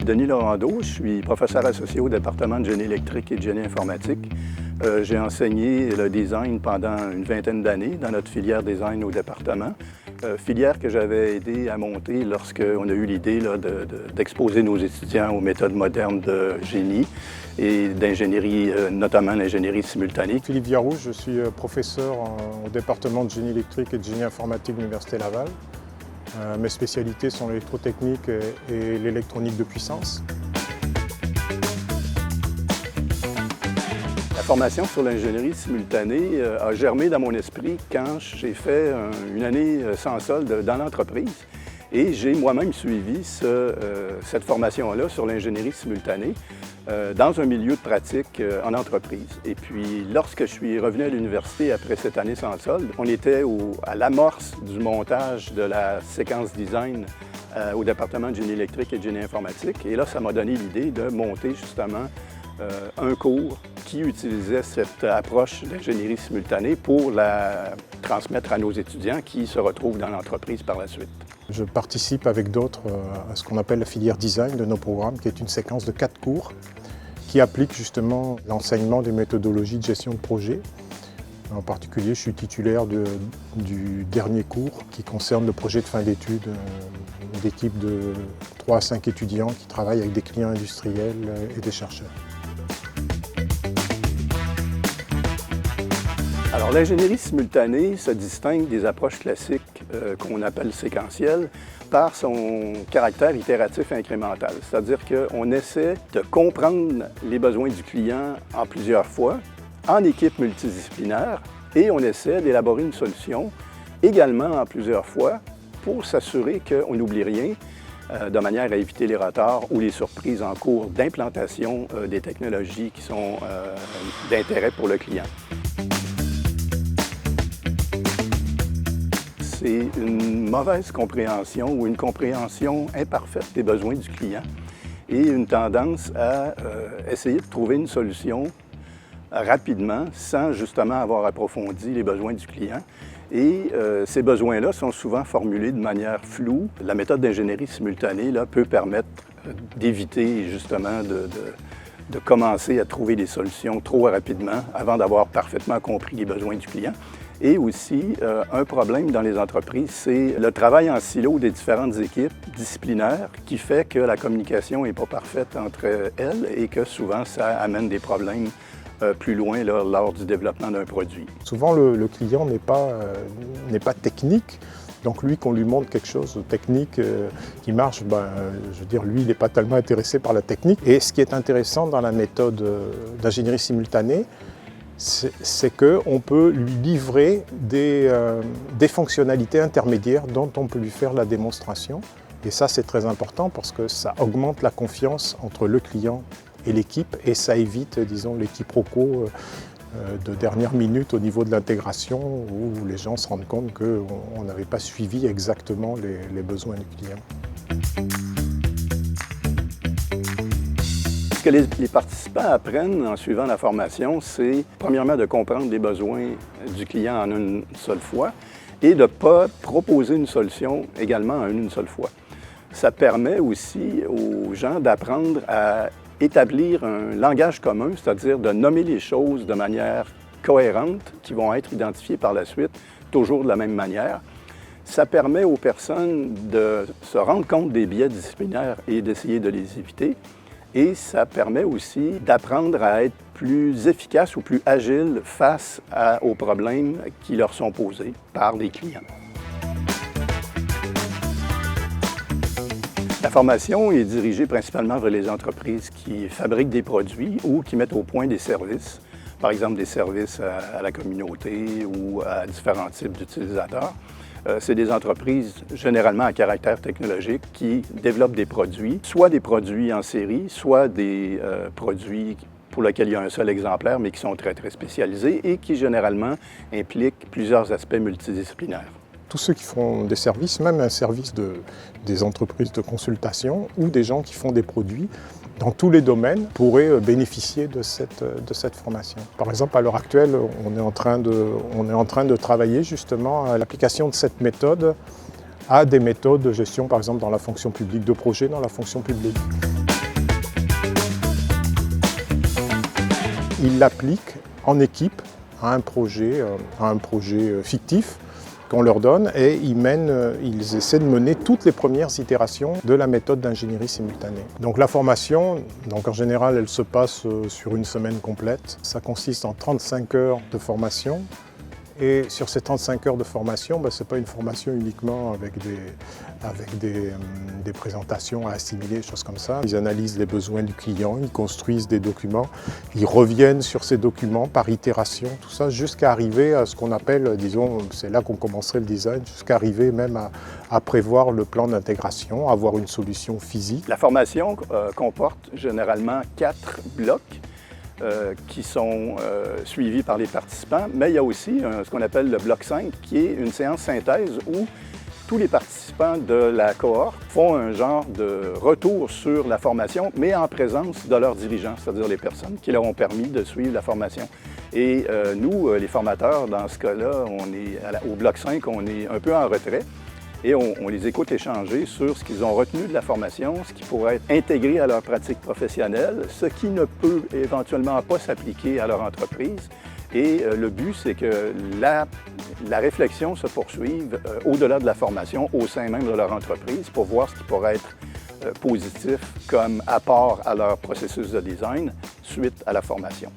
Denis Laurando, je suis professeur associé au département de génie électrique et de génie informatique. J'ai enseigné le design pendant une vingtaine d'années dans notre filière design au département. Filière que j'avais aidé à monter lorsqu'on a eu l'idée d'exposer nos étudiants aux méthodes modernes de génie et d'ingénierie, notamment l'ingénierie simultanée. Philippe Viarouche, je suis professeur au département de génie électrique et de génie informatique de l'Université Laval. Mes spécialités sont l'électrotechnique et l'électronique de puissance. La formation sur l'ingénierie simultanée a germé dans mon esprit quand j'ai fait une année sans solde dans l'entreprise. Et j'ai moi-même suivi cette formation-là sur l'ingénierie simultanée dans un milieu de pratique en entreprise. Et puis, lorsque je suis revenu à l'université après cette année sans solde, on était à l'amorce du montage de la séquence design au département de génie électrique et de génie informatique. Et là, ça m'a donné l'idée de monter justement un cours qui utilisait cette approche d'ingénierie simultanée pour la transmettre à nos étudiants qui se retrouvent dans l'entreprise par la suite. Je participe avec d'autres à ce qu'on appelle la filière design de nos programmes, qui est une séquence de 4 cours qui applique justement l'enseignement des méthodologies de gestion de projet. En particulier, je suis titulaire du dernier cours qui concerne le projet de fin d'études d'équipe de 3 à 5 étudiants qui travaillent avec des clients industriels et des chercheurs. Alors, l'ingénierie simultanée se distingue des approches classiques qu'on appelle séquentielles par son caractère itératif et incrémental. C'est-à-dire qu'on essaie de comprendre les besoins du client en plusieurs fois, en équipe multidisciplinaire, et on essaie d'élaborer une solution également en plusieurs fois pour s'assurer qu'on n'oublie rien, de manière à éviter les retards ou les surprises en cours d'implantation des technologies qui sont d'intérêt pour le client. C'est une mauvaise compréhension ou une compréhension imparfaite des besoins du client et une tendance à essayer de trouver une solution rapidement sans justement avoir approfondi les besoins du client. Et ces besoins-là sont souvent formulés de manière floue. La méthode d'ingénierie simultanée là, peut permettre d'éviter justement de commencer à trouver des solutions trop rapidement avant d'avoir parfaitement compris les besoins du client. Et aussi, un problème dans les entreprises, c'est le travail en silo des différentes équipes disciplinaires qui fait que la communication n'est pas parfaite entre elles et que souvent, ça amène des problèmes plus loin là, lors du développement d'un produit. Souvent, le client n'est pas technique. Donc lui, qu'on lui montre quelque chose de technique qui marche, je veux dire, lui, il n'est pas tellement intéressé par la technique. Et ce qui est intéressant dans la méthode d'ingénierie simultanée, c'est qu'on peut lui livrer des fonctionnalités intermédiaires dont on peut lui faire la démonstration. Et ça, c'est très important parce que ça augmente la confiance entre le client et l'équipe et ça évite, disons, les quiproquos de dernière minute au niveau de l'intégration où les gens se rendent compte qu'on n'avait pas suivi exactement les besoins du client. Ce que les participants apprennent en suivant la formation, c'est premièrement de comprendre les besoins du client en une seule fois et de ne pas proposer une solution également en une seule fois. Ça permet aussi aux gens d'apprendre à établir un langage commun, c'est-à-dire de nommer les choses de manière cohérente qui vont être identifiées par la suite, toujours de la même manière. Ça permet aux personnes de se rendre compte des biais disciplinaires et d'essayer de les éviter. Et ça permet aussi d'apprendre à être plus efficace ou plus agile face aux problèmes qui leur sont posés par les clients. La formation est dirigée principalement vers les entreprises qui fabriquent des produits ou qui mettent au point des services, par exemple des services à la communauté ou à différents types d'utilisateurs. C'est des entreprises généralement à caractère technologique qui développent des produits, soit des produits en série, soit des produits pour lesquels il y a un seul exemplaire, mais qui sont très, très spécialisés et qui généralement impliquent plusieurs aspects multidisciplinaires. Tous ceux qui font des services, même un service des entreprises de consultation ou des gens qui font des produits, dans tous les domaines, pourraient bénéficier de cette formation. Par exemple, à l'heure actuelle, on est en train de travailler justement à l'application de cette méthode à des méthodes de gestion, par exemple dans la fonction publique, de projet dans la fonction publique. ils l'appliquent en équipe à un projet fictif qu'on leur donne et ils essaient de mener toutes les premières itérations de la méthode d'ingénierie simultanée. Donc la formation, en général, elle se passe sur une semaine complète. Ça consiste en 35 heures de formation. Et sur ces 35 heures de formation, ce n'est pas une formation uniquement avec des présentations à assimiler, des choses comme ça. Ils analysent les besoins du client, ils construisent des documents, ils reviennent sur ces documents par itération, tout ça, jusqu'à arriver à ce qu'on appelle, disons, c'est là qu'on commencerait le design, jusqu'à arriver même à prévoir le plan d'intégration, avoir une solution physique. La formation comporte généralement 4 blocs. Qui sont suivis par les participants, mais il y a aussi ce qu'on appelle le bloc 5, qui est une séance synthèse où tous les participants de la cohorte font un genre de retour sur la formation, mais en présence de leurs dirigeants, c'est-à-dire les personnes qui leur ont permis de suivre la formation. Et nous, les formateurs, dans ce cas-là, au bloc 5, on est un peu en retrait. Et on les écoute échanger sur ce qu'ils ont retenu de la formation, ce qui pourrait être intégré à leur pratique professionnelle, ce qui ne peut éventuellement pas s'appliquer à leur entreprise. Et le but, c'est que la réflexion se poursuive au-delà de la formation, au sein même de leur entreprise, pour voir ce qui pourrait être positif comme apport à leur processus de design suite à la formation.